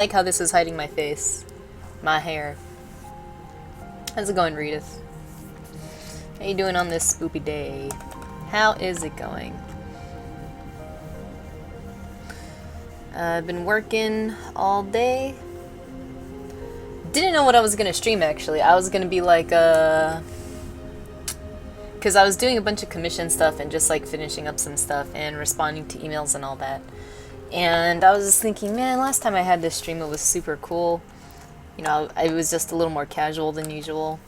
like how this is hiding my face. My hair. How's it going, Redith? How you doing on this spoopy day? How is it going? I've been working all day. Didn't know what I was gonna stream actually. I was gonna be like, because I was doing a bunch of commission stuff and just like finishing up some stuff and responding to emails and all that. And I was just thinking, man, last time I had this stream it was super cool. You know, it was just a little more casual than usual.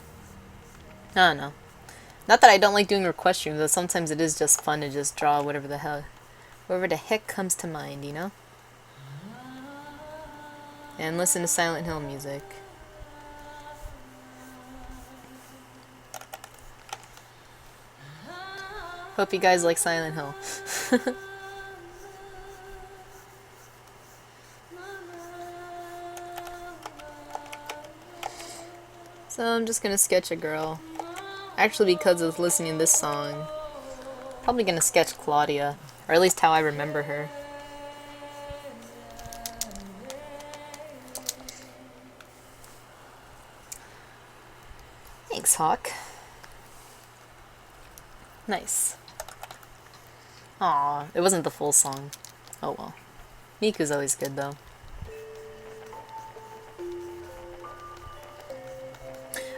I don't know. Not that I don't like doing request streams, but sometimes it is just fun to just draw whatever the heck comes to mind, you know? And listen to Silent Hill music. Hope you guys like Silent Hill. So I'm just gonna sketch a girl. Actually, because of listening to this song, probably gonna sketch Claudia, or at least how I remember her. Thanks, Hawk. Nice. Aw, it wasn't the full song. Oh well. Miku's always good though.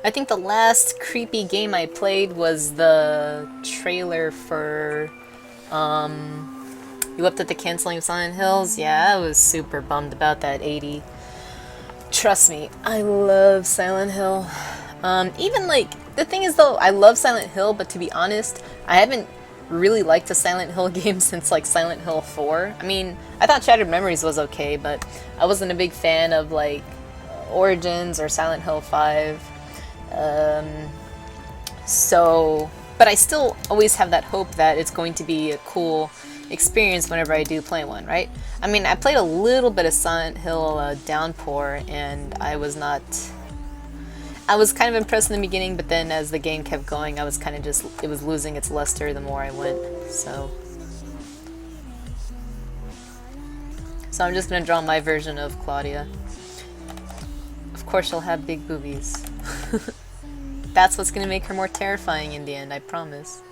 I think the last creepy game I played was the trailer for, You Wept at the Canceling of Silent Hills? Yeah, I was super bummed about that 80. Trust me, I love Silent Hill. Even like, the thing is though, I love Silent Hill, but to be honest, I haven't really liked a Silent Hill game since like Silent Hill 4. I mean, I thought Shattered Memories was okay, but I wasn't a big fan of like Origins or Silent Hill 5. But I still always have that hope that it's going to be a cool experience whenever I do play one, right? I mean, I played a little bit of Silent Hill Downpour, and I was kind of impressed in the beginning, but then as the game kept going, I was kind of just, it was losing its luster the more I went, so I'm just gonna draw my version of Claudia. Of course she'll have big boobies. That's what's gonna make her more terrifying in the end, I promise.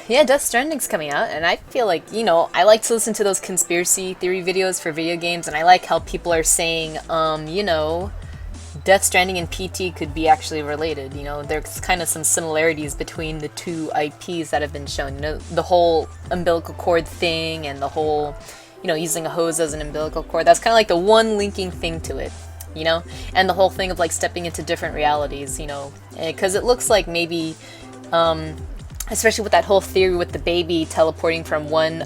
Yeah, Death Stranding's coming out, and I feel like, you know, I like to listen to those conspiracy theory videos for video games, and I like how people are saying, you know, Death Stranding and PT could be actually related. You know, there's kind of some similarities between the two IPs that have been shown. You know, the whole umbilical cord thing and the whole, you know, using a hose as an umbilical cord. That's kind of like the one linking thing to it, you know? And the whole thing of like stepping into different realities, you know? Because it looks like maybe, especially with that whole theory with the baby teleporting from one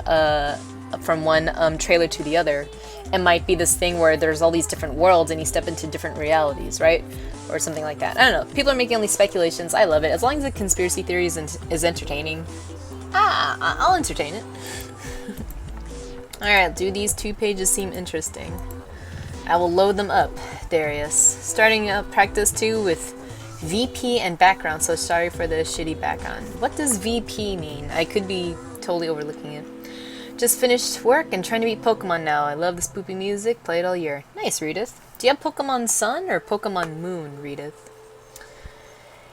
trailer to the other. It might be this thing where there's all these different worlds and you step into different realities, right? Or something like that. I don't know. People are making all these speculations. I love it. As long as the conspiracy theory is entertaining, I'll entertain it. Alright, do these 2 pages seem interesting? I will load them up, Darius. Starting up practice 2 with VP and background, so sorry for the shitty background. What does VP mean? I could be totally overlooking it. Just finished work and trying to beat Pokemon now. I love the spoopy music. Play it all year. Nice, Redith. Do you have Pokemon Sun or Pokemon Moon, Redith?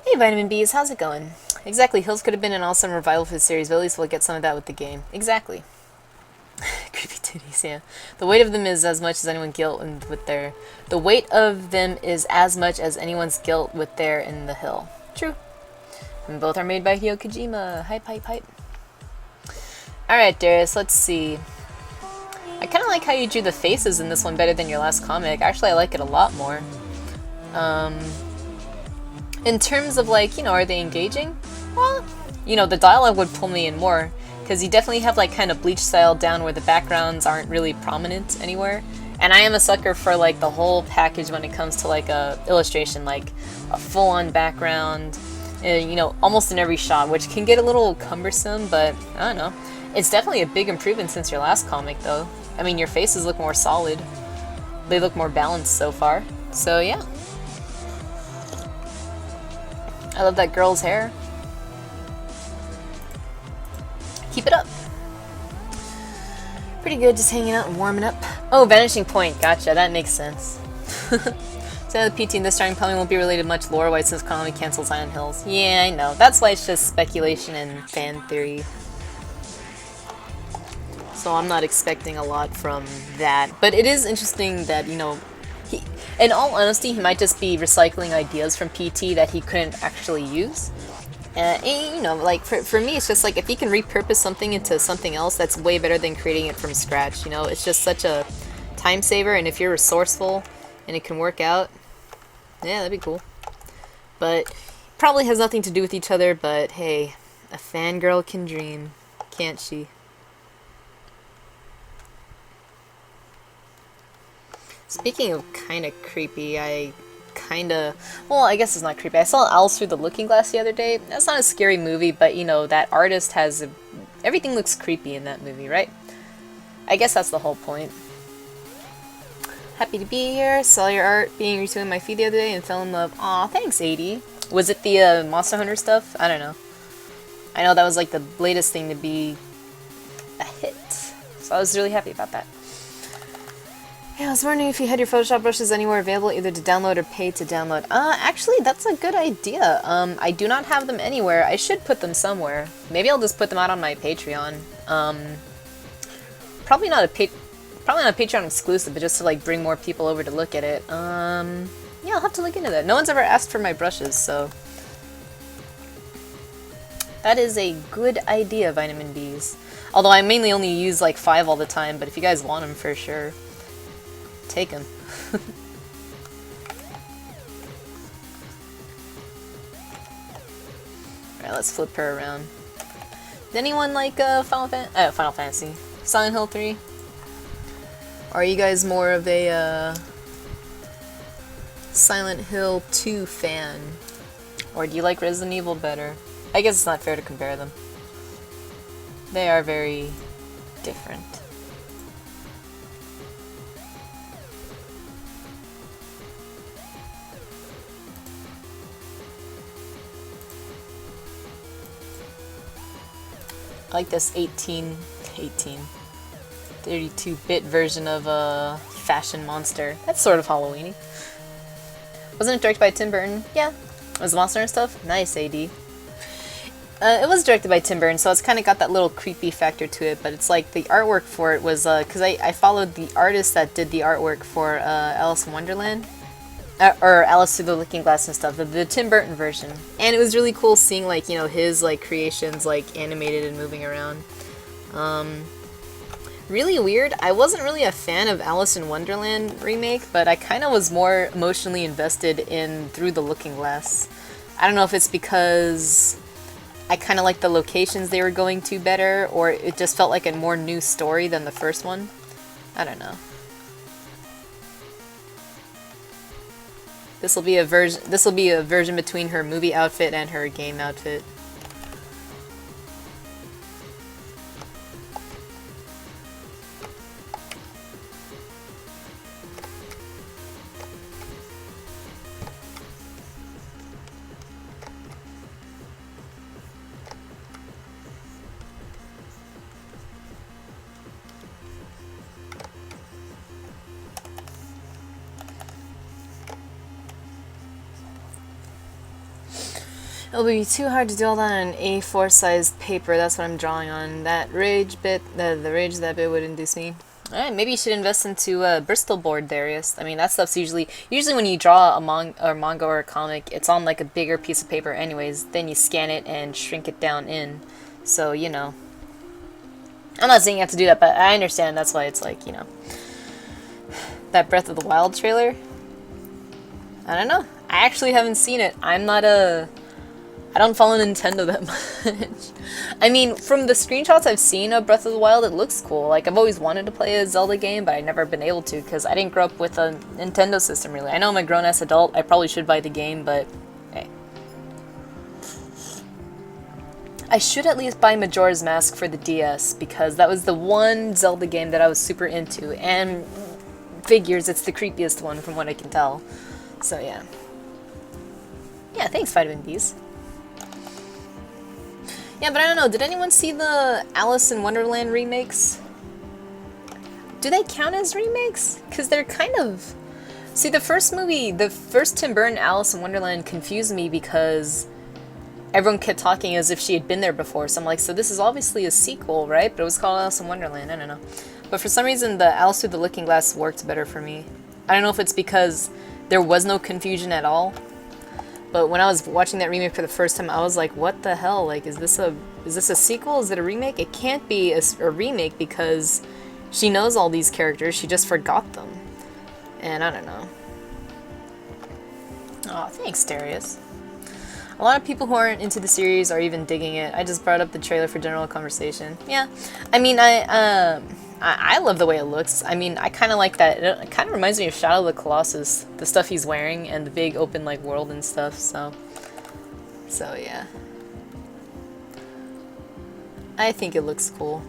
Hey, Vitamin B's. How's it going? Exactly. Hills could have been an awesome revival for the series, but at least we'll get some of that with the game. Exactly. Creepy titties, yeah. The weight of them is as much as anyone's guilt with their... The weight of them is as much as anyone's guilt with their in the hill. True. And both are made by Hideo Kojima. Hype, hype, hype. Alright, Darius, let's see. I kind of like how you drew the faces in this one better than your last comic. Actually, I like it a lot more. In terms of, like, you know, are they engaging? Well, you know, the dialogue would pull me in more. Because you definitely have, like, kind of Bleach style down where the backgrounds aren't really prominent anywhere. And I am a sucker for, like, the whole package when it comes to, like, a illustration. Like, a full-on background, you know, almost in every shot, which can get a little cumbersome, but I don't know. It's definitely a big improvement since your last comic, though. I mean, your faces look more solid. They look more balanced so far. So, yeah. I love that girl's hair. Keep it up. Pretty good, just hanging out and warming up. Oh, Vanishing Point. Gotcha, that makes sense. So the PT in this starting probably won't be related much lore-wise since Konami canceled Silent Hills. Yeah, I know. That's why it's just speculation and fan theory. So I'm not expecting a lot from that. But it is interesting that, you know, in all honesty, he might just be recycling ideas from PT that he couldn't actually use. And, you know, like, for me, it's just like, if he can repurpose something into something else, that's way better than creating it from scratch, you know? It's just such a time saver, and if you're resourceful and it can work out, yeah, that'd be cool. But, probably has nothing to do with each other, but hey, a fangirl can dream, can't she? Speaking of kinda creepy, well, I guess it's not creepy. I saw Owls Through the Looking Glass the other day. That's not a scary movie, but, you know, that artist has everything looks creepy in that movie, right? I guess that's the whole point. Happy to be here. Saw your art being retweeted on my feed the other day and fell in love. Aw, thanks, 80. Was it the Monster Hunter stuff? I don't know. I know that was like the latest thing to be a hit. So I was really happy about that. Yeah, I was wondering if you had your Photoshop brushes anywhere available, either to download or pay to download. Actually, that's a good idea. I do not have them anywhere. I should put them somewhere. Maybe I'll just put them out on my Patreon. Probably not a Patreon exclusive, but just to like bring more people over to look at it. Yeah, I'll have to look into that. No one's ever asked for my brushes, so that is a good idea, Vitamin Bs. Although I mainly only use like 5 all the time, but if you guys want them for sure, take them. Alright, let's flip her around. Did anyone like Final Fantasy? Silent Hill 3? Or are you guys more of a Silent Hill 2 fan? Or do you like Resident Evil better? I guess it's not fair to compare them. They are very different. I like this 32-bit version of Fashion Monster. That's sort of Halloween-y. Wasn't it directed by Tim Burton? Yeah. Was Monster and stuff? Nice, AD. It was directed by Tim Burton, so it's kind of got that little creepy factor to it, but it's like the artwork for it was, because I followed the artist that did the artwork for Alice in Wonderland. Or Alice Through the Looking Glass and stuff, the Tim Burton version. And it was really cool seeing, like, you know, his, like, creations, like, animated and moving around. Really weird. I wasn't really a fan of Alice in Wonderland remake, but I kind of was more emotionally invested in Through the Looking Glass. I don't know if it's because I kind of like the locations they were going to better, or it just felt like a more new story than the first one. I don't know. This will be a version between her movie outfit and her game outfit. It'll be too hard to do all that on an A4 sized paper. That's what I'm drawing on. That rage bit, the rage that bit would induce me. Alright, maybe you should invest into a Bristol board, Darius. I mean, that stuff's usually when you draw a manga or a comic, it's on like a bigger piece of paper anyways. Then you scan it and shrink it down in. So, you know. I'm not saying you have to do that, but I understand that's why it's like, you know. That Breath of the Wild trailer? I don't know. I actually haven't seen it. I don't follow Nintendo that much. I mean, from the screenshots I've seen of Breath of the Wild, it looks cool. Like, I've always wanted to play a Zelda game, but I've never been able to, because I didn't grow up with a Nintendo system, really. I know I'm a grown-ass adult, I probably should buy the game, but hey. I should at least buy Majora's Mask for the DS, because that was the one Zelda game that I was super into, and figures, it's the creepiest one from what I can tell. So, yeah. Yeah, thanks, Vitamin Bs. Yeah, but I don't know, did anyone see the Alice in Wonderland remakes? Do they count as remakes? Because they're kind of... See, the first movie, the first Tim Burton Alice in Wonderland confused me because everyone kept talking as if she had been there before. So I'm like, so this is obviously a sequel, right? But it was called Alice in Wonderland. I don't know. But for some reason, the Alice Through the Looking Glass worked better for me. I don't know if it's because there was no confusion at all. But when I was watching that remake for the first time, I was like, what the hell? Like, is this a sequel? Is it a remake? It can't be a remake because she knows all these characters. She just forgot them. And I don't know. Oh, thanks, Darius. A lot of people who aren't into the series are even digging it. I just brought up the trailer for general conversation. Yeah, I mean, I love the way it looks. I mean, I kind of like that. It kind of reminds me of Shadow of the Colossus, the stuff he's wearing and the big open like world and stuff. So yeah, I think it looks cool.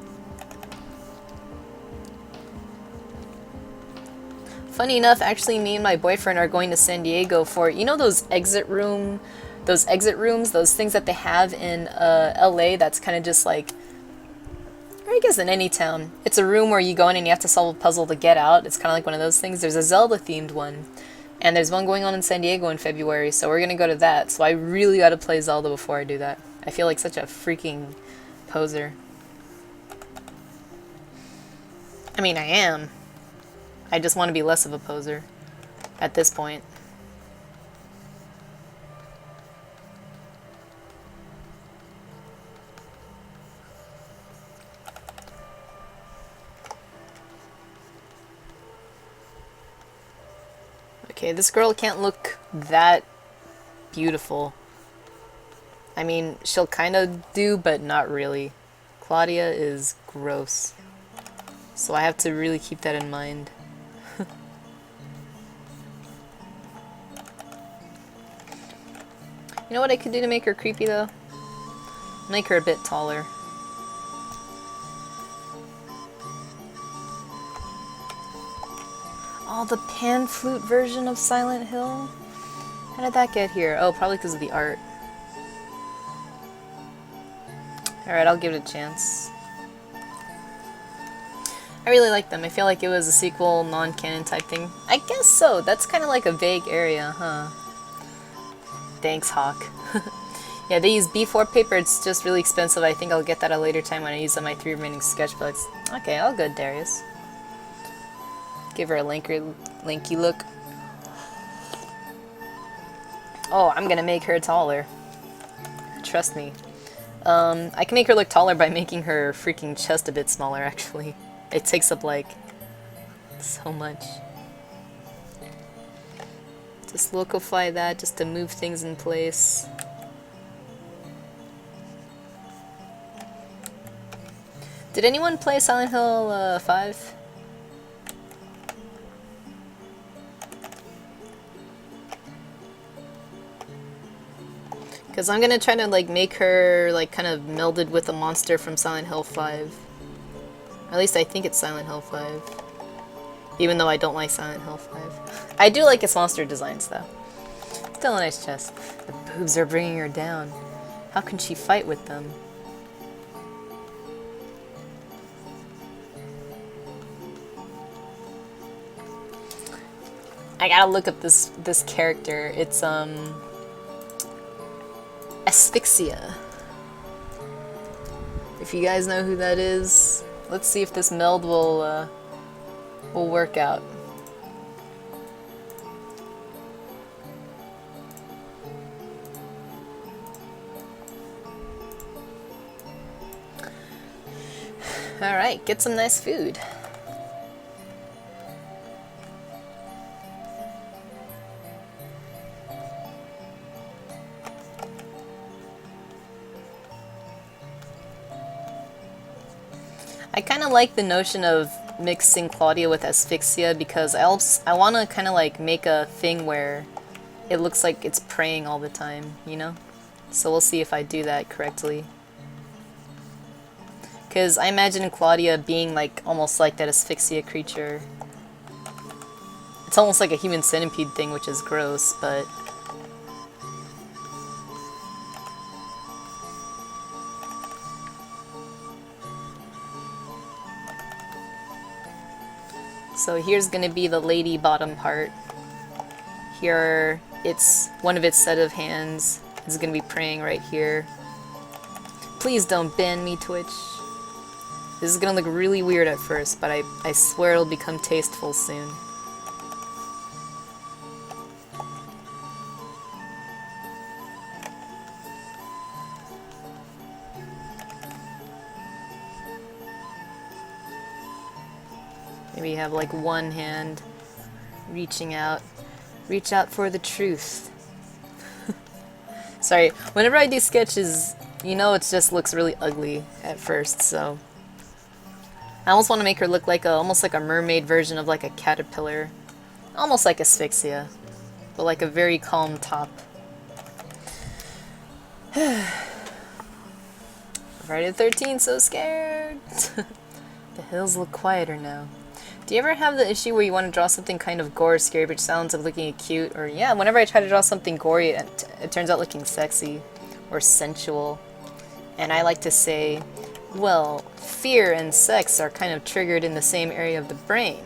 Funny enough, actually, me and my boyfriend are going to San Diego for, you know, those exit rooms, those things that they have in LA that's kind of just like, or I guess in any town. It's a room where you go in and you have to solve a puzzle to get out. It's kind of like one of those things. There's a Zelda-themed one, and there's one going on in San Diego in February, so we're going to go to that. So I really got to play Zelda before I do that. I feel like such a freaking poser. I mean, I am. I just want to be less of a poser at this point. Okay, this girl can't look that beautiful. I mean, she'll kind of do, but not really. Claudia is gross. So I have to really keep that in mind. You know what I could do to make her creepy, though? Make her a bit taller. Oh, the pan flute version of Silent Hill? How did that get here? Oh, probably because of the art. Alright, I'll give it a chance. I really like them. I feel like it was a sequel, non-canon type thing. I guess so. That's kind of like a vague area, huh? Thanks, Hawk. Yeah, they use B4 paper. It's just really expensive. I think I'll get that at a later time when I use up my 3 remaining sketchbooks. Okay, all good, Darius. Give her a lanky look. Oh, I'm gonna make her taller. Trust me. I can make her look taller by making her freaking chest a bit smaller, actually. It takes up, like, so much. Just locify that just to move things in place. Did anyone play Silent Hill 5? Because I'm gonna try to like make her like kind of melded with a monster from Silent Hill 5. At least I think it's Silent Hill 5. Even though I don't like Silent Hill 5. I do like its monster designs though. Still a nice chest. The boobs are bringing her down. How can she fight with them? I gotta look up this character. It's Asphyxia. If you guys know who that is, let's see if this meld will work out. Alright, get some nice food. I kind of like the notion of mixing Claudia with Asphyxia because I want to kind of like make a thing where it looks like it's praying all the time, you know? So we'll see if I do that correctly. Because I imagine Claudia being like almost like that Asphyxia creature. It's almost like a human centipede thing, which is gross, but... So here's gonna be the lady bottom part. Here, it's one of its set of hands. It's gonna be praying right here. Please don't ban me, Twitch. This is gonna look really weird at first, but I swear it'll become tasteful soon. Maybe you have like one hand reaching out. Reach out for the truth. Sorry, whenever I do sketches, you know it just looks really ugly at first, so... I almost want to make her look like almost like a mermaid version of like a caterpillar. Almost like asphyxia, but like a very calm top. Friday the 13th, so scared! The hills look quieter now. Do you ever have the issue where you want to draw something kind of gore or scary but sounds of looking cute? Or yeah, whenever I try to draw something gory, it turns out looking sexy or sensual. And I like to say, well, fear and sex are kind of triggered in the same area of the brain.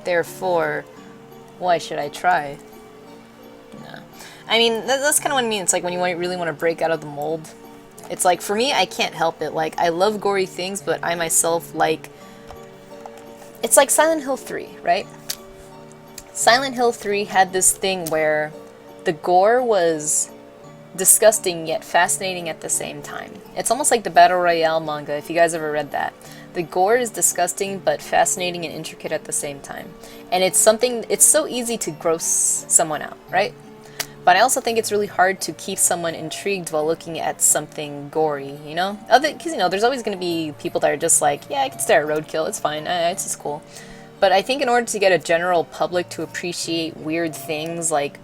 Therefore, why should I try? No. I mean, that's kind of what I mean. It's like when you really want to break out of the mold. It's like, for me, I can't help it. Like, I love gory things, but I myself like... It's like Silent Hill 3, right? Silent Hill 3 had this thing where the gore was disgusting yet fascinating at the same time. It's almost like the Battle Royale manga, if you guys ever read that. The gore is disgusting but fascinating and intricate at the same time. And it's so easy to gross someone out, right? But I also think it's really hard to keep someone intrigued while looking at something gory, you know? Because, you know, there's always going to be people that are just like, yeah, I can stare at roadkill, it's fine, it's just cool. But I think in order to get a general public to appreciate weird things like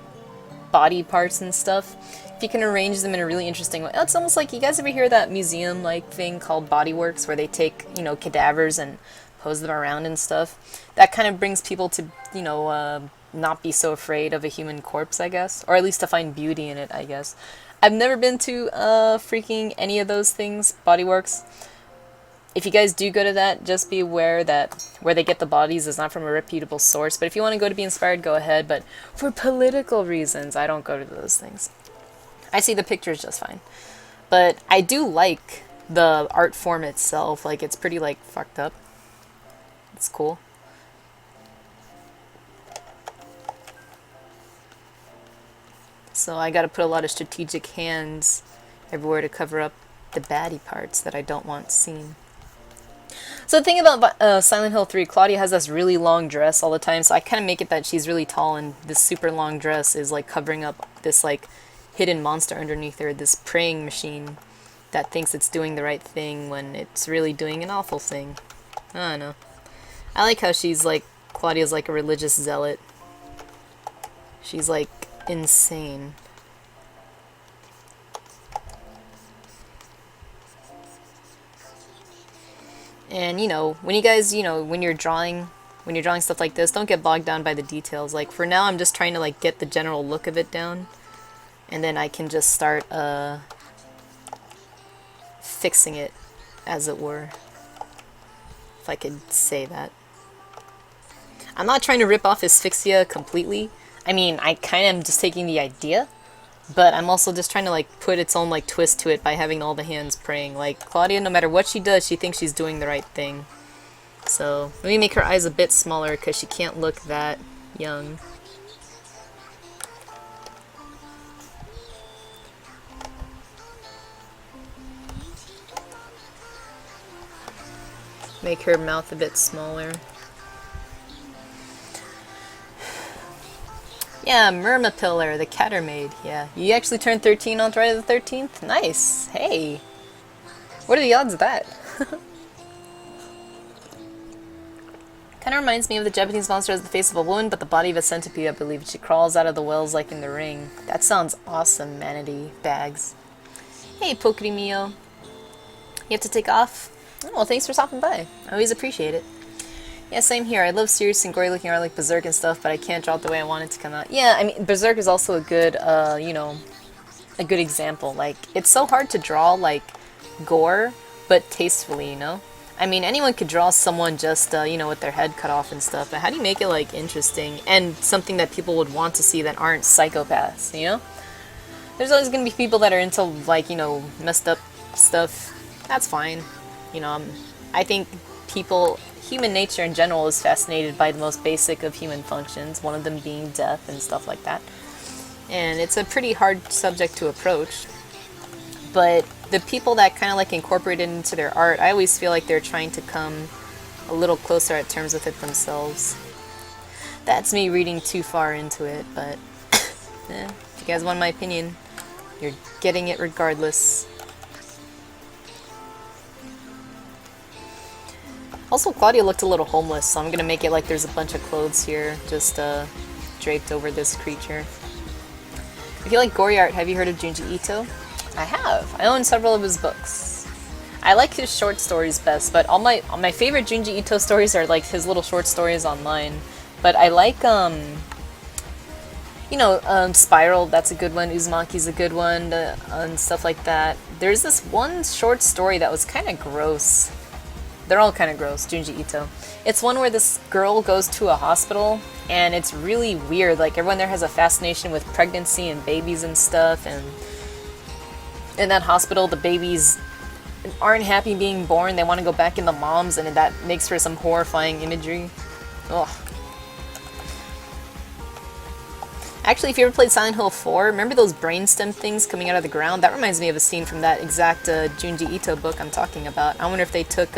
body parts and stuff, if you can arrange them in a really interesting way. It's almost like, you guys ever hear that museum-like thing called Body Works, where they take, you know, cadavers and pose them around and stuff? That kind of brings people to, you know, not be so afraid of a human corpse, I guess. Or at least to find beauty in it, I guess. I've never been to freaking any of those things, Bodyworks. If you guys do go to that, just be aware that where they get the bodies is not from a reputable source. But if you want to go to be inspired, go ahead. But for political reasons, I don't go to those things. I see the pictures just fine. But I do like the art form itself. Like, it's pretty, like, fucked up. It's cool. So I gotta put a lot of strategic hands everywhere to cover up the baddie parts that I don't want seen. So the thing about Silent Hill 3, Claudia has this really long dress all the time, so I kind of make it that she's really tall, and this super long dress is like covering up this like hidden monster underneath her, this praying machine that thinks it's doing the right thing when it's really doing an awful thing. I don't know. I like how she's like, Claudia's like a religious zealot. She's like insane. And, you know, when you guys, you know, when you're drawing stuff like this, don't get bogged down by the details. Like, for now, I'm just trying to, like, get the general look of it down. And then I can just start, fixing it, as it were. If I could say that. I'm not trying to rip off Asphyxia completely. I mean, I kind of am just taking the idea, but I'm also just trying to, like, put its own, like, twist to it by having all the hands praying. Like, Claudia, no matter what she does, she thinks she's doing the right thing. So, let me make her eyes a bit smaller, because she can't look that young. Make her mouth a bit smaller. Yeah, Mermapillar, the Cattermaid. Yeah, you actually turned 13 on Friday the 13th? Nice. Hey. What are the odds of that? Kind of reminds me of the Japanese monster has the face of a woman, but the body of a centipede, I believe. She crawls out of the wells like in The Ring. That sounds awesome, Manatee Bags. Hey, Pokeri Mio. You have to take off? Oh, well, thanks for stopping by. I always appreciate it. Yeah, same here. I love serious and gory looking art like Berserk and stuff, but I can't draw it the way I want it to come out. Yeah, I mean, Berserk is also a good, you know, a good example. Like, it's so hard to draw, like, gore, but tastefully, you know? I mean, anyone could draw someone just, you know, with their head cut off and stuff, but how do you make it, like, interesting and something that people would want to see that aren't psychopaths, you know? There's always gonna be people that are into, like, you know, messed up stuff. That's fine. You know, I think human nature in general is fascinated by the most basic of human functions, one of them being death and stuff like that. And it's a pretty hard subject to approach. But the people that kind of like incorporate it into their art, I always feel like they're trying to come a little closer at terms with it themselves. That's me reading too far into it, but if you guys want my opinion, you're getting it regardless. Also, Claudia looked a little homeless, so I'm gonna make it like there's a bunch of clothes here, just draped over this creature. If you like gory art, have you heard of Junji Ito? I have. I own several of his books. I like his short stories best, but all my favorite Junji Ito stories are like his little short stories online. But I like you know, Spiral, that's a good one. Uzumaki's a good one, and stuff like that. There's this one short story that was kind of gross. They're all kind of gross, Junji Ito. It's one where this girl goes to a hospital, and it's really weird. Like, everyone there has a fascination with pregnancy and babies and stuff, and in that hospital, the babies aren't happy being born. They want to go back in the moms, and that makes for some horrifying imagery. Ugh. Actually, if you ever played Silent Hill 4, remember those brainstem things coming out of the ground? That reminds me of a scene from that exact Junji Ito book I'm talking about. I wonder if they took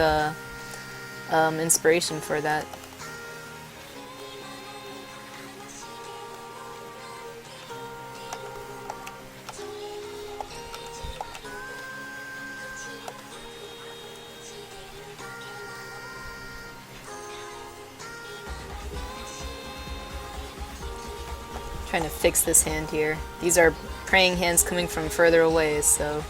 inspiration for that. Trying to fix this hand here. These are praying hands coming from further away, so...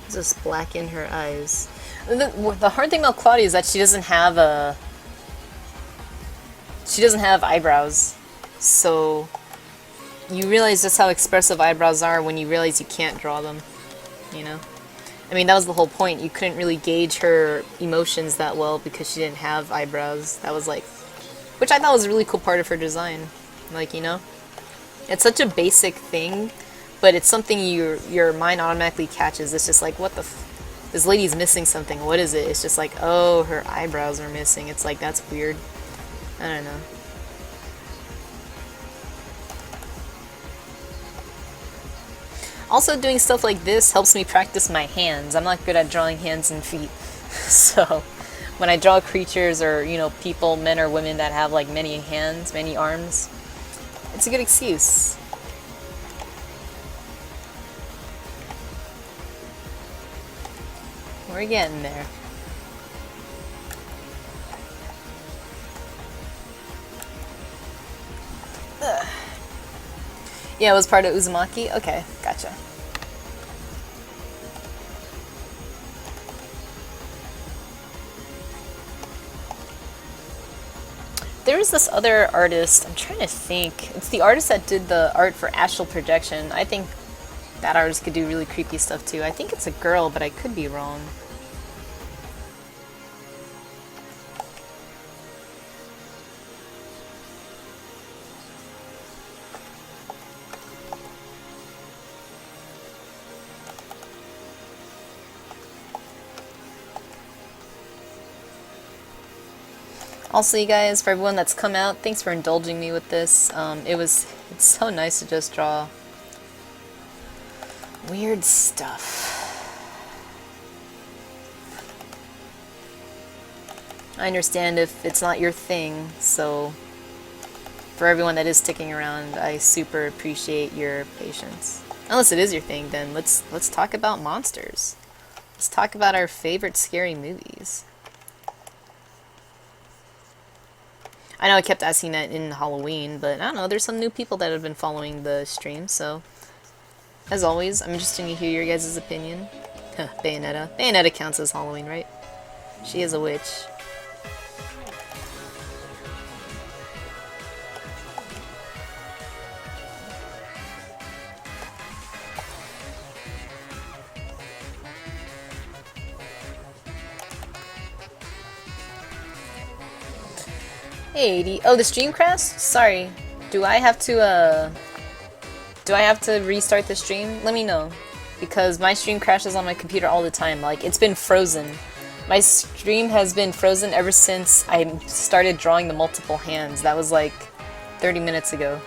Just blacken her eyes. The hard thing about Claudia is that she doesn't have eyebrows, so you realize just how expressive eyebrows are when you realize you can't draw them, you know? I mean, that was the whole point. You couldn't really gauge her emotions that well because she didn't have eyebrows. That was like, which I thought was a really cool part of her design. Like, you know? It's such a basic thing, but it's something your mind automatically catches. It's just like, what the this lady's missing something. What is it? It's just like, oh, her eyebrows are missing. It's like, that's weird. I don't know. Also, doing stuff like this helps me practice my hands. I'm not good at drawing hands and feet. So, when I draw creatures or, you know, people, men or women that have like many hands, many arms, it's a good excuse. We're getting there. Ugh. Yeah, it was part of Uzumaki? Okay, gotcha. There was this other artist, I'm trying to think. It's the artist that did the art for Astral Projection. I think that artist could do really creepy stuff too. I think it's a girl, but I could be wrong. Also, you guys, for everyone that's come out, thanks for indulging me with this. It's so nice to just draw weird stuff. I understand if it's not your thing, so for everyone that is sticking around, I super appreciate your patience. Unless it is your thing, then let's talk about monsters. Let's talk about our favorite scary movies. I know I kept asking that in Halloween, but I don't know, there's some new people that have been following the stream, so as always, I'm interested to hear your guys' opinion. Bayonetta. Bayonetta counts as Halloween, right? She is a witch. Hey, AD. Oh, the stream crashed? Sorry. Do I have to restart the stream? Let me know. Because my stream crashes on my computer all the time. Like, it's been frozen. My stream has been frozen ever since I started drawing the multiple hands. That was like 30 minutes ago.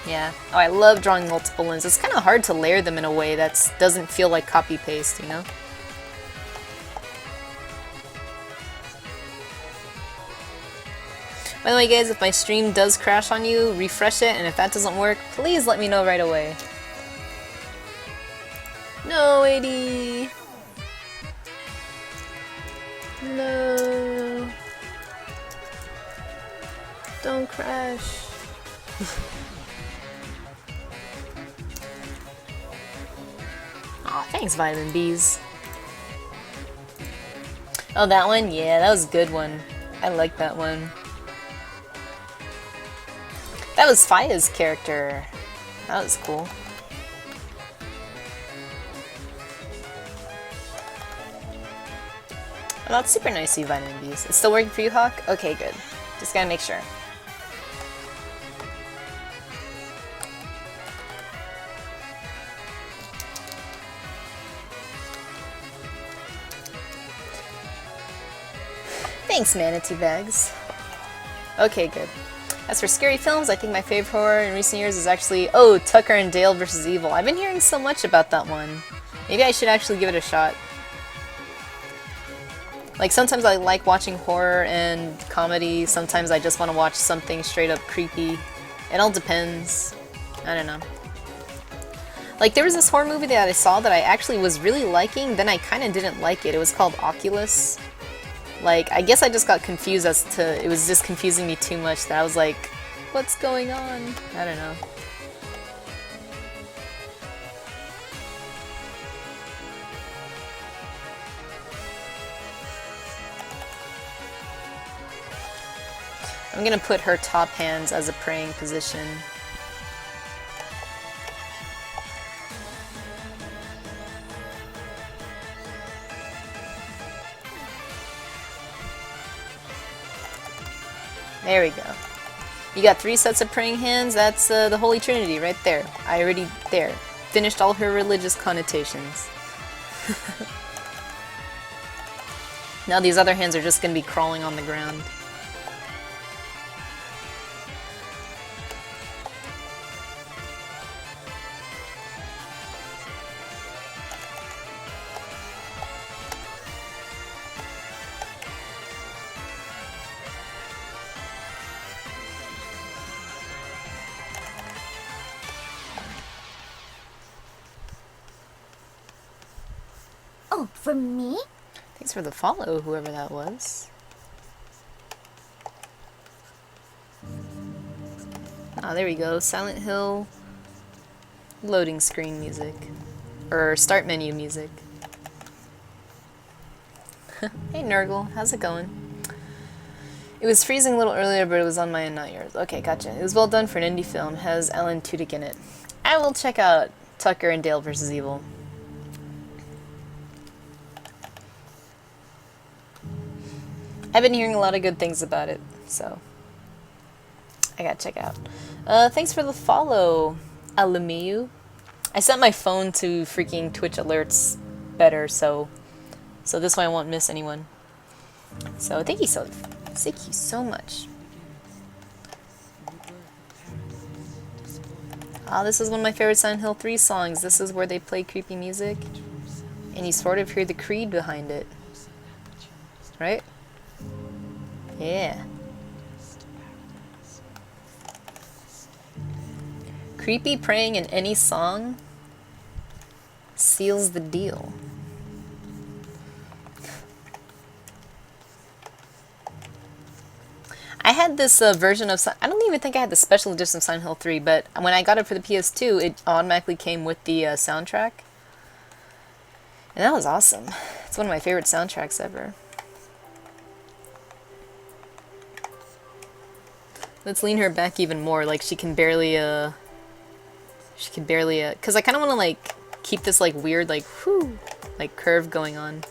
Yeah. Oh, I love drawing multiple limbs. It's kind of hard to layer them in a way that doesn't feel like copy-paste, you know? By the way, guys, if my stream does crash on you, refresh it, and if that doesn't work, please let me know right away. No, AD! No! Don't crash. Aw, thanks, Vitamin Bs. Oh, that one? Yeah, that was a good one. I like that one. That was Faya's character. That was cool. Oh, that's super nice of you, Vitamin Bs. It's still working for you, Hawk? Okay, good. Just gotta make sure. Thanks, Manatee Bags. Okay, good. As for scary films, I think my favorite horror in recent years is actually, oh, Tucker and Dale vs. Evil. I've been hearing so much about that one. Maybe I should actually give it a shot. Like, sometimes I like watching horror and comedy, sometimes I just want to watch something straight up creepy. It all depends. I don't know. Like, there was this horror movie that I saw that I actually was really liking, then I kind of didn't like it. It was called Oculus. Like, I guess I just got confused as to, it was just confusing me too much that I was like, what's going on? I don't know. I'm gonna put her top hands as a praying position. There we go. You got 3 sets of praying hands, that's the Holy Trinity right there. I already, there. Finished all her religious connotations. Now these other hands are just gonna be crawling on the ground. Oh, for me? Thanks for the follow, whoever that was. Ah, there we go. Silent Hill loading screen music. Or start menu music. Hey Nurgle, how's it going? It was freezing a little earlier, but it was on my end, not yours. Okay, gotcha. It was well done for an indie film. Has Alan Tudyk in it. I will check out Tucker and Dale vs. Evil. I've been hearing a lot of good things about it, so I gotta check it out. Thanks for the follow, Alamiu. I set my phone to freaking Twitch alerts better, so this way I won't miss anyone. So thank you so much. Ah, this is one of my favorite Silent Hill 3 songs. This is where they play creepy music, and you sort of hear the creed behind it, right? Yeah. Creepy praying in any song seals the deal. I had this version of, I don't even think I had the special edition of Silent Hill 3, but when I got it for the PS2, it automatically came with the soundtrack. And that was awesome. It's one of my favorite soundtracks ever. Let's lean her back even more, like she can barely, cause I kind of want to like keep this like weird, like, whoo, like curve going on.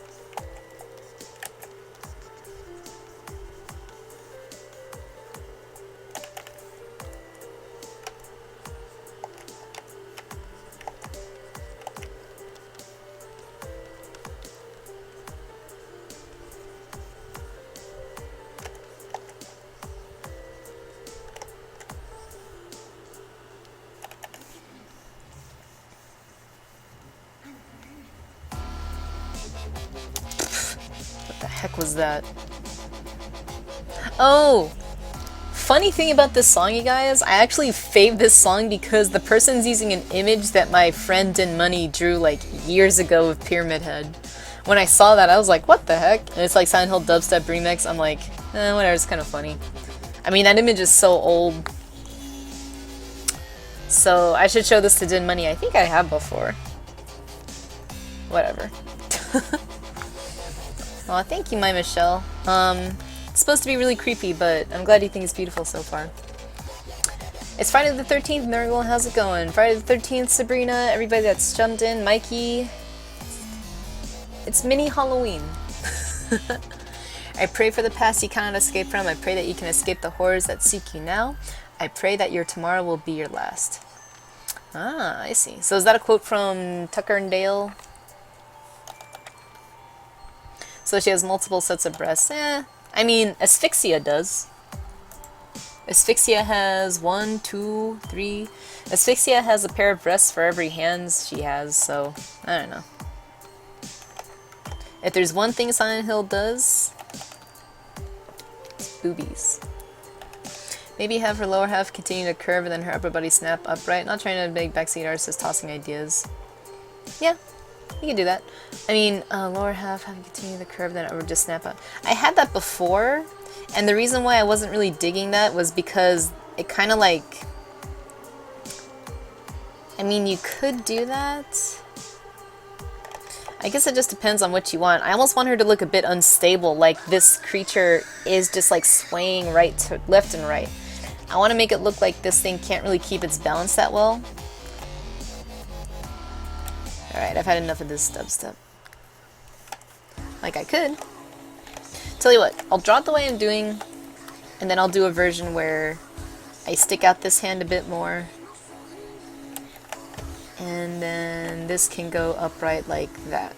heck was that? Oh! Funny thing about this song, you guys, I actually faved this song because the person's using an image that my friend Money drew like years ago with Pyramid Head. When I saw that, I was like, what the heck? And it's like Silent Hill Dubstep Remix. I'm like, whatever, it's kind of funny. I mean, that image is so old. So I should show this to Money. I think I have before. Whatever. Aw, thank you, my Michelle. It's supposed to be really creepy, but I'm glad you think it's beautiful so far. It's Friday the 13th, Marigold, how's it going? Friday the 13th, Sabrina, everybody that's jumped in, Mikey. It's mini Halloween. I pray for the past you cannot escape from. I pray that you can escape the horrors that seek you now. I pray that your tomorrow will be your last. Ah, I see. So is that a quote from Tucker and Dale? So she has multiple sets of breasts. I mean, Asphyxia does. Asphyxia has 1, 2, 3. Asphyxia has a pair of breasts for every hands she has, so I don't know. If there's one thing Silent Hill does, it's boobies. Maybe have her lower half continue to curve and then her upper body snap upright. Not trying to make backseat artists, just tossing ideas. Yeah, you can do that. I mean, lower half have continue to curve, then upper just snap up. I had that before, and the reason why I wasn't really digging that was because it kind of like... I mean, you could do that. I guess it just depends on what you want. I almost want her to look a bit unstable, like this creature is just like swaying right to left and right. I want to make it look like this thing can't really keep its balance that well. Alright, I've had enough of this dubstep. Like I could. Tell you what, I'll draw it the way I'm doing, and then I'll do a version where I stick out this hand a bit more. And then this can go upright like that.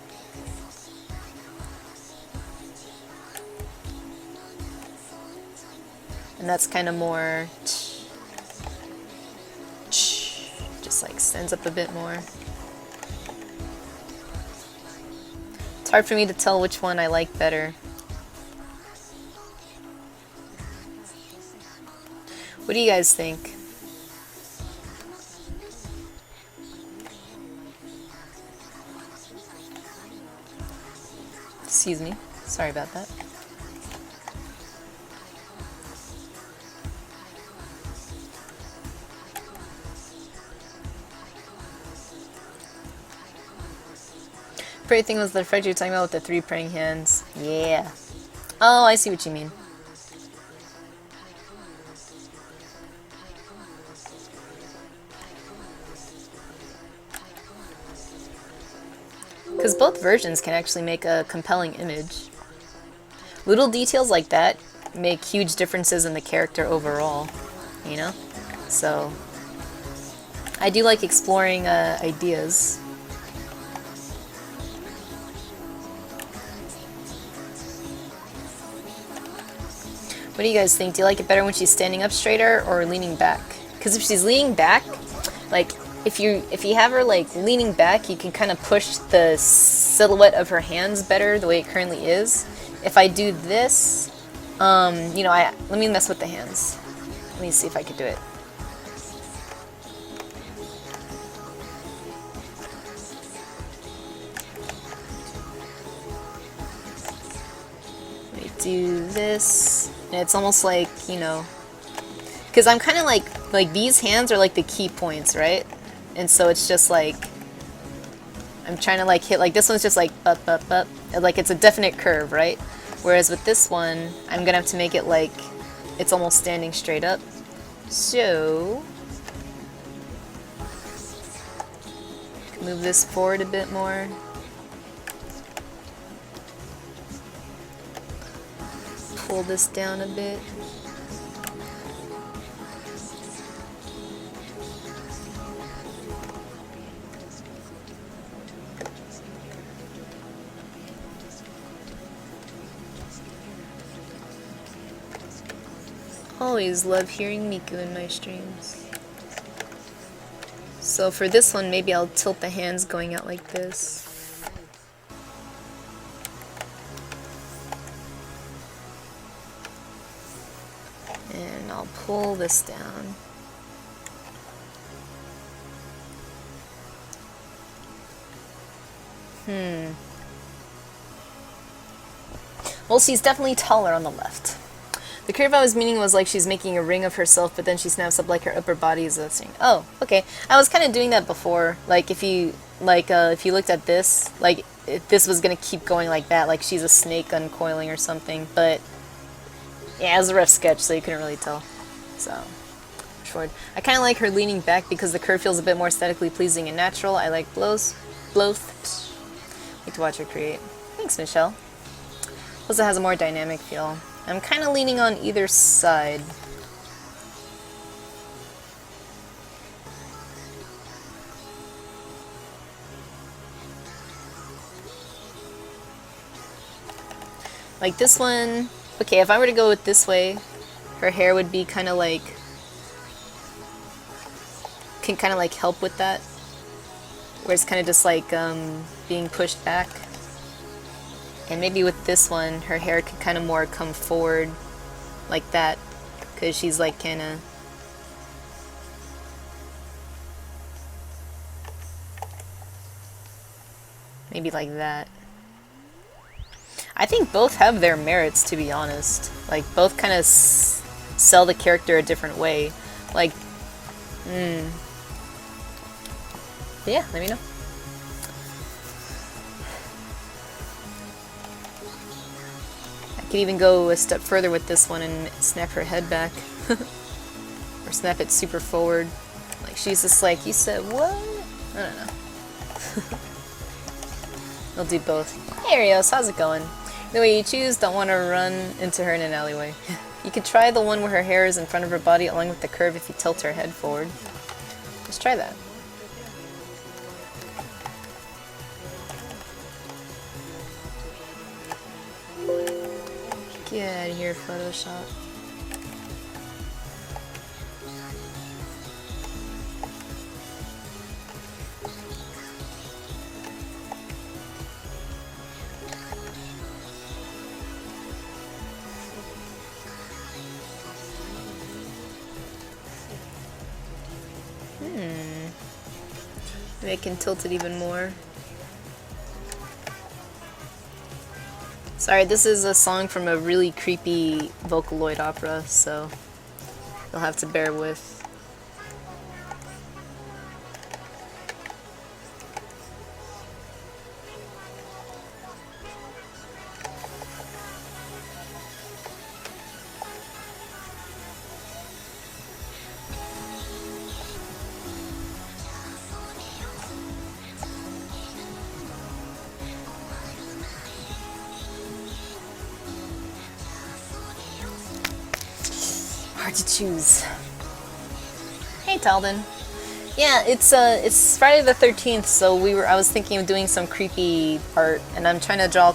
And that's kind of more... just like stands up a bit more. It's hard for me to tell which one I like better. What do you guys think? Excuse me. Sorry about that. Pretty thing was the friend you were talking about with the 3 praying hands. Yeah. Oh, I see what you mean. Because both versions can actually make a compelling image. Little details like that make huge differences in the character overall, you know? So, I do like exploring ideas. What do you guys think? Do you like it better when she's standing up straighter or leaning back? Because if she's leaning back, like, if you have her like leaning back, you can kind of push the silhouette of her hands better the way it currently is. If I do this, you know, let me mess with the hands. Let me see if I can do it. Let me do this, and it's almost like, you know, because I'm kind of like these hands are like the key points, right? And so it's just like, I'm trying to like hit, like this one's just like up, up, up. Like it's a definite curve, right? Whereas with this one, I'm gonna have to make it like, it's almost standing straight up. So, move this forward a bit more. Pull this down a bit. Always love hearing Miku in my streams. So for this one, maybe I'll tilt the hands going out like this. And I'll pull this down. Well, she's definitely taller on the left. The curve I was meaning was like she's making a ring of herself, but then she snaps up like her upper body is a thing. Oh, okay. I was kind of doing that before. Like if you looked at this, like this was gonna keep going like that, like she's a snake uncoiling or something. But yeah, it was a rough sketch, so you couldn't really tell. So push forward. I kind of like her leaning back because the curve feels a bit more aesthetically pleasing and natural. I like blows. Like to watch her create. Thanks, Michelle. Plus it has a more dynamic feel. I'm kind of leaning on either side. Like this one, okay, if I were to go with this way, her hair would be kind of like, can kind of like help with that. Where it's kind of just like being pushed back. And maybe with this one, her hair could kind of more come forward like that. Because she's like kind of... maybe like that. I think both have their merits, to be honest. Like, both kind of sell the character a different way. Like, yeah, let me know. I could even go a step further with this one and snap her head back. Or snap it super forward. Like, she's just like, you said what? I don't know. I'll do both. Hey Arios, how's it going? The way you choose, don't want to run into her in an alleyway. You could try the one where her hair is in front of her body along with the curve if you tilt her head forward. Let's try that. Get out of here, Photoshop. Maybe I can tilt it even more. Sorry, this is a song from a really creepy Vocaloid opera, so you'll have to bear with. Hard to choose. Hey Talden. Yeah, it's Friday the 13th, so I was thinking of doing some creepy art, and I'm trying to draw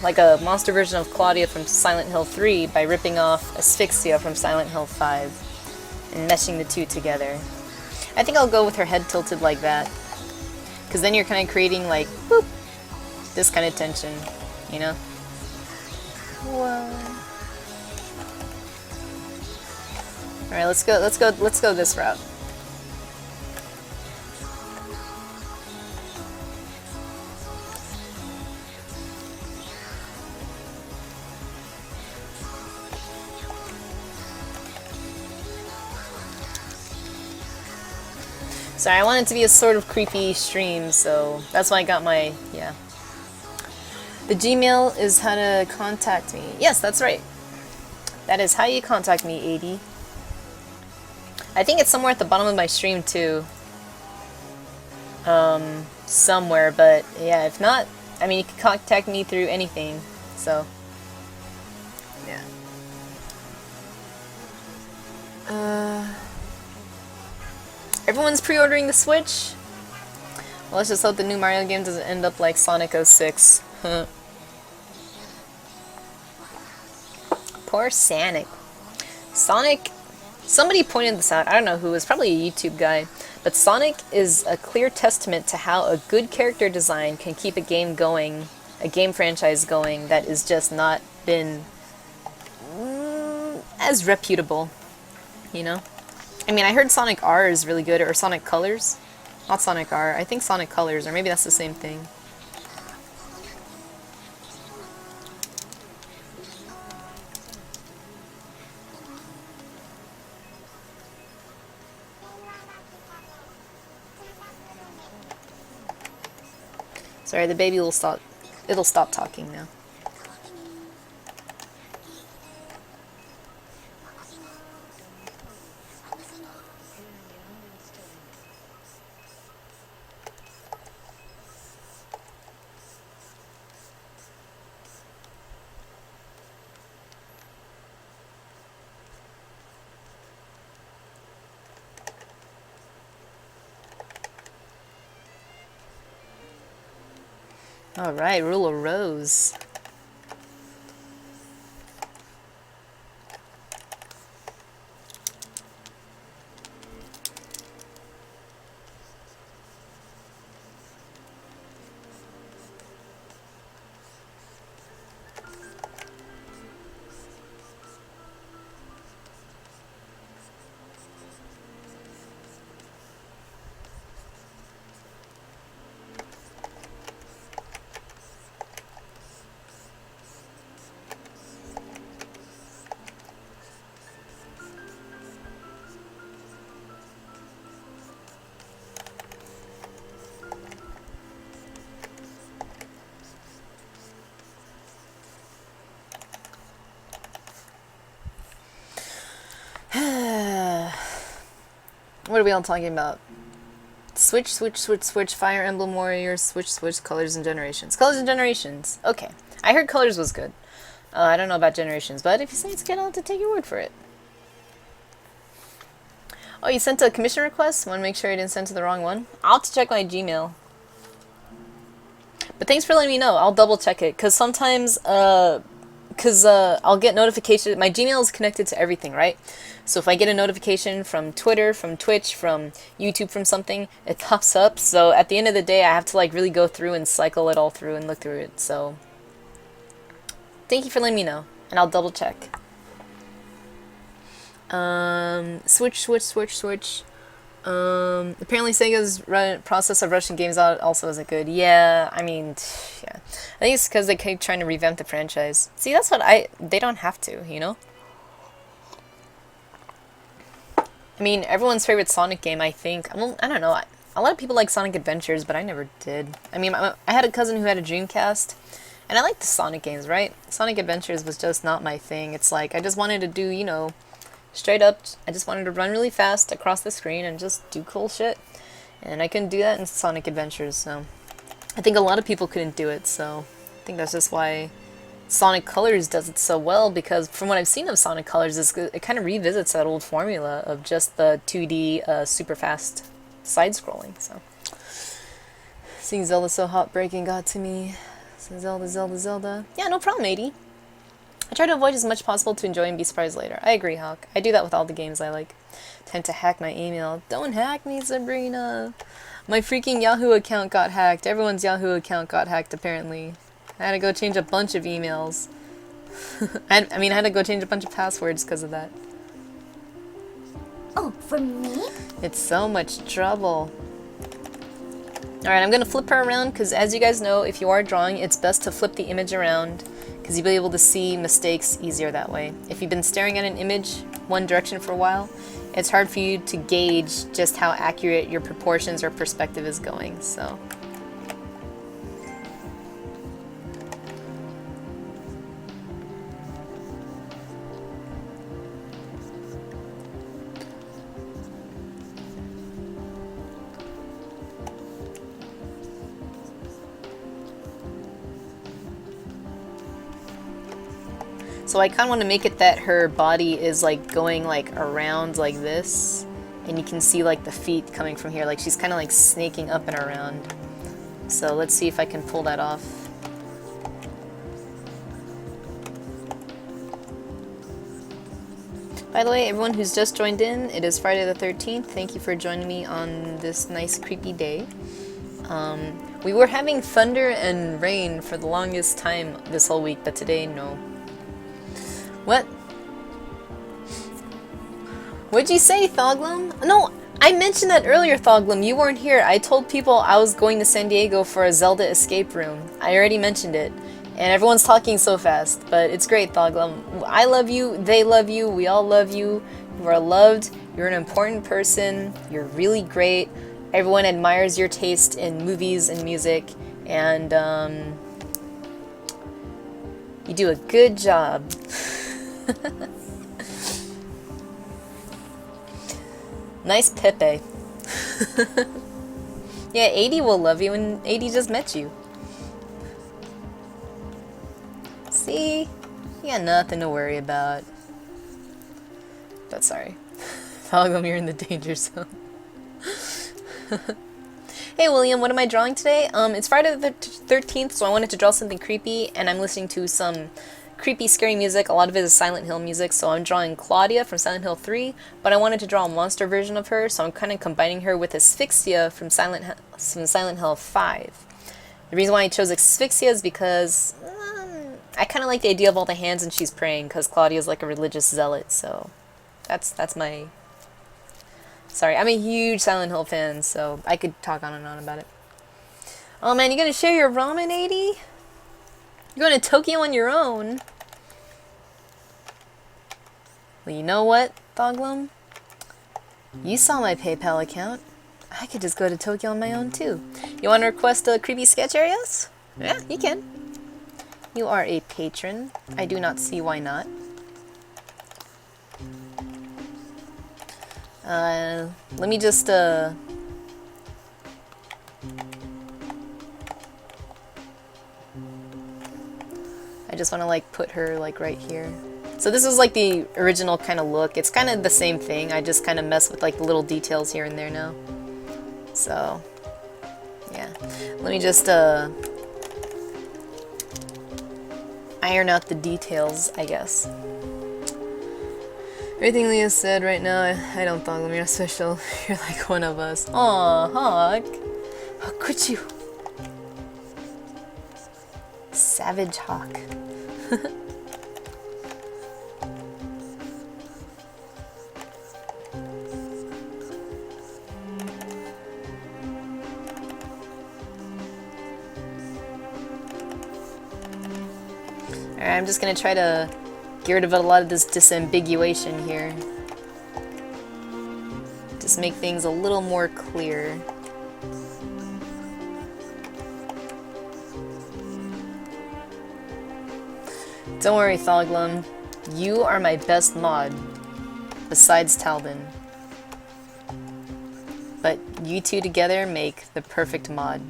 like a monster version of Claudia from Silent Hill 3 by ripping off Asphyxia from Silent Hill 5 and meshing the two together. I think I'll go with her head tilted like that, because then you're kind of creating like whoop, this kind of tension, you know? Whoa. Alright, let's go this route. Sorry, I want it to be a sort of creepy stream, so that's why I got my, yeah. The Gmail is how to contact me. Yes, that's right. That is how you contact me, AD. I think it's somewhere at the bottom of my stream too. Somewhere, but yeah, if not, I mean, you can contact me through anything, so. Yeah. Everyone's pre-ordering the Switch? Well, let's just hope the new Mario game doesn't end up like Sonic 06. Poor Sonic. Somebody pointed this out, I don't know who, it was probably a YouTube guy, but Sonic is a clear testament to how a good character design can keep a game going, a game franchise going that is just not been as reputable, you know? I mean, I heard Sonic R is really good, or Sonic Colors. Not Sonic R, I think Sonic Colors, or maybe that's the same thing. Sorry, the baby will stop. It'll stop talking now. Alright, Rule of Rose. What are we all talking about? Switch, switch, switch, switch, Fire Emblem Warriors, switch, switch, Colors and Generations. Colors and Generations. Okay. I heard Colors was good. I don't know about Generations, but if you say it's good, I'll have to take your word for it. Oh, you sent a commission request? Want to make sure you didn't send to the wrong one? I'll have to check my Gmail. But thanks for letting me know. I'll double check it, because sometimes, I'll get notifications. My Gmail is connected to everything, right? So if I get a notification from Twitter, from Twitch, from YouTube, from something, it pops up. So at the end of the day, I have to like really go through and cycle it all through and look through it. So thank you for letting me know, and I'll double check. Switch, switch, switch, switch. Apparently Sega's process of rushing games out also isn't good. Yeah, I mean, yeah. I think it's because they keep trying to revamp the franchise. See, that's what they don't have to, you know? I mean, everyone's favorite Sonic game, I think, well, I don't know, a lot of people like Sonic Adventures, but I never did. I mean, I had a cousin who had a Dreamcast, and I liked the Sonic games, right? Sonic Adventures was just not my thing. It's like, I just wanted to do, you know, straight up, I just wanted to run really fast across the screen and just do cool shit. And I couldn't do that in Sonic Adventures, so I think a lot of people couldn't do it, so I think that's just why Sonic Colors does it so well, because from what I've seen of Sonic Colors, it kind of revisits that old formula of just the 2D super fast side-scrolling, so. Seeing Zelda so heartbreaking got to me. Zelda, Zelda, Zelda. Yeah, no problem, 80. I try to avoid as much as possible to enjoy and be surprised later. I agree, Hawk. I do that with all the games I like. Tend to hack my email. Don't hack me, Sabrina. My freaking Yahoo account got hacked. Everyone's Yahoo account got hacked, apparently. I had to go change a bunch of emails. I had to go change a bunch of passwords because of that. Oh, for me? It's so much trouble. Alright, I'm going to flip her around because, as you guys know, if you are drawing, it's best to flip the image around because you'll be able to see mistakes easier that way. If you've been staring at an image one direction for a while, it's hard for you to gauge just how accurate your proportions or perspective is going, so. So I kind of want to make it that her body is like going like around like this, and you can see like the feet coming from here, like she's kind of like snaking up and around. So let's see if I can pull that off. By the way, everyone who's just joined in, it is Friday the 13th. Thank you for joining me on this nice creepy day. We were having thunder and rain for the longest time this whole week, but today, no. What? What'd you say, Thoglum? No, I mentioned that earlier, Thoglum. You weren't here. I told people I was going to San Diego for a Zelda escape room. I already mentioned it. And everyone's talking so fast, but it's great, Thoglum. I love you, they love you, we all love you. You are loved, you're an important person, you're really great. Everyone admires your taste in movies and music, and you do a good job. Nice Pepe. Yeah, 80 will love you, and 80 just met you. See? You got nothing to worry about. But sorry. Thoglum, you're in the danger zone. Hey William, what am I drawing today? It's Friday the 13th, so I wanted to draw something creepy, and I'm listening to some creepy, scary music. A lot of it is Silent Hill music, so I'm drawing Claudia from Silent Hill 3, but I wanted to draw a monster version of her, so I'm kind of combining her with Asphyxia from Silent Hill 5. The reason why I chose Asphyxia is because I kind of like the idea of all the hands and she's praying, because Claudia's like a religious zealot, so that's my... Sorry, I'm a huge Silent Hill fan, so I could talk on and on about it. Oh man, you gonna share your ramen, 80? You're going to Tokyo on your own? Well, you know what, Thoglum? You saw my PayPal account. I could just go to Tokyo on my own, too. You want to request a creepy sketch areas? Yeah, you can. You are a patron. I do not see why not. Let me just, I just want to, like, put her, like, right here. So this is, like, the original kind of look. It's kind of the same thing. I just kind of mess with, like, the little details here and there now. So, yeah. Let me just, iron out the details, I guess. Everything Leah said right now, I don't think you're special. You're like one of us. Aw, Hawk. How could you? Savage Hawk. Alright, I'm just gonna try to get rid of a lot of this disambiguation here. Just make things a little more clear. Don't worry, Thoglum. You are my best mod, besides Talbin. But you two together make the perfect mod.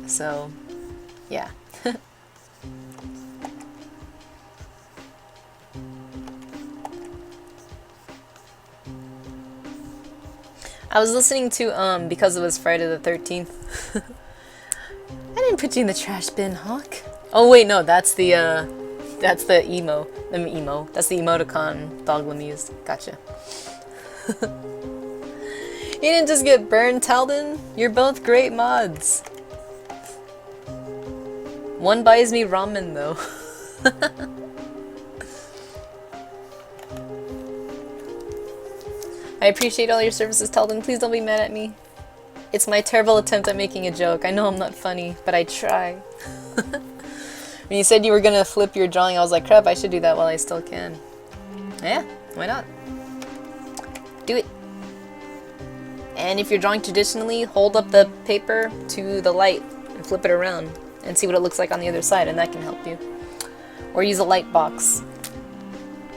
So, yeah. I was listening to, because it was Friday the 13th. I didn't put you in the trash bin, Hawk. Oh wait, no, that's the emo. That's the emoticon Thoglum used. Gotcha. You didn't just get burned, Talden. You're both great mods. One buys me ramen, though. I appreciate all your services, Talden. Please don't be mad at me. It's my terrible attempt at making a joke. I know I'm not funny, but I try. When you said you were gonna flip your drawing, I was like, crap, I should do that while I still can. Yeah, why not? Do it. And if you're drawing traditionally, hold up the paper to the light and flip it around and see what it looks like on the other side, and that can help you. Or use a light box.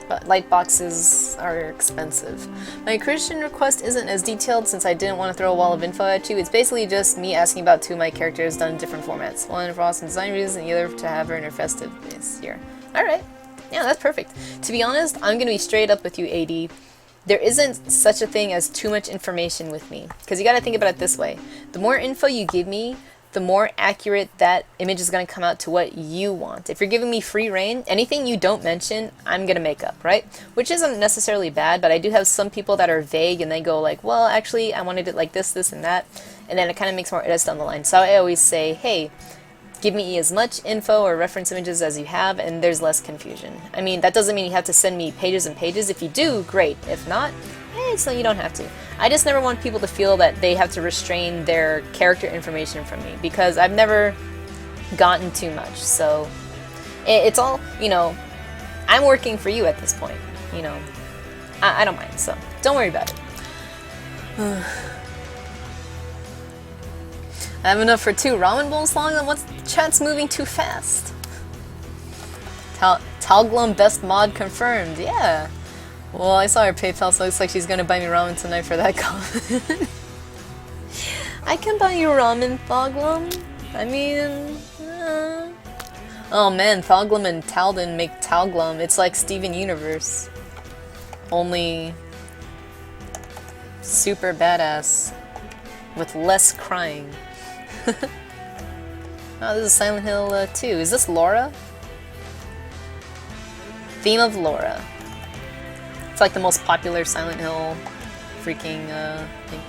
But light boxes are expensive. My Christian request isn't as detailed since I didn't want to throw a wall of info at you. It's basically just me asking about two of my characters done in different formats. One for awesome design reasons and the other to have her in her festive this year. Alright. Yeah, that's perfect. To be honest, I'm going to be straight up with you, AD. There isn't such a thing as too much information with me. Because you got to think about it this way. The more info you give me, the more accurate that image is going to come out to what you want. If you're giving me free reign, anything you don't mention, I'm going to make up, right? Which isn't necessarily bad, but I do have some people that are vague and they go like, well, actually, I wanted it like this, this, and that. And then it kind of makes more edits down the line. So I always say, hey, Give me as much info or reference images as you have, and there's less confusion. I mean, that doesn't mean you have to send me pages and pages. If you do, great. If not, so you don't have to. I just never want people to feel that they have to restrain their character information from me, because I've never gotten too much. So it's all, you know, I'm working for you at this point, you know. I don't mind, so don't worry about it. I have enough for 2 ramen bowls long, and what's chat's moving too fast? Talglum best mod confirmed, yeah. Well, I saw her PayPal, so it looks like she's gonna buy me ramen tonight for that comment. I can buy you ramen, Talglum. I mean... Oh man, Talglum and Talden make Talglum. It's like Steven Universe. Only... super badass. With less crying. Oh, this is Silent Hill 2. Is this Laura? Theme of Laura. It's like the most popular Silent Hill freaking thing.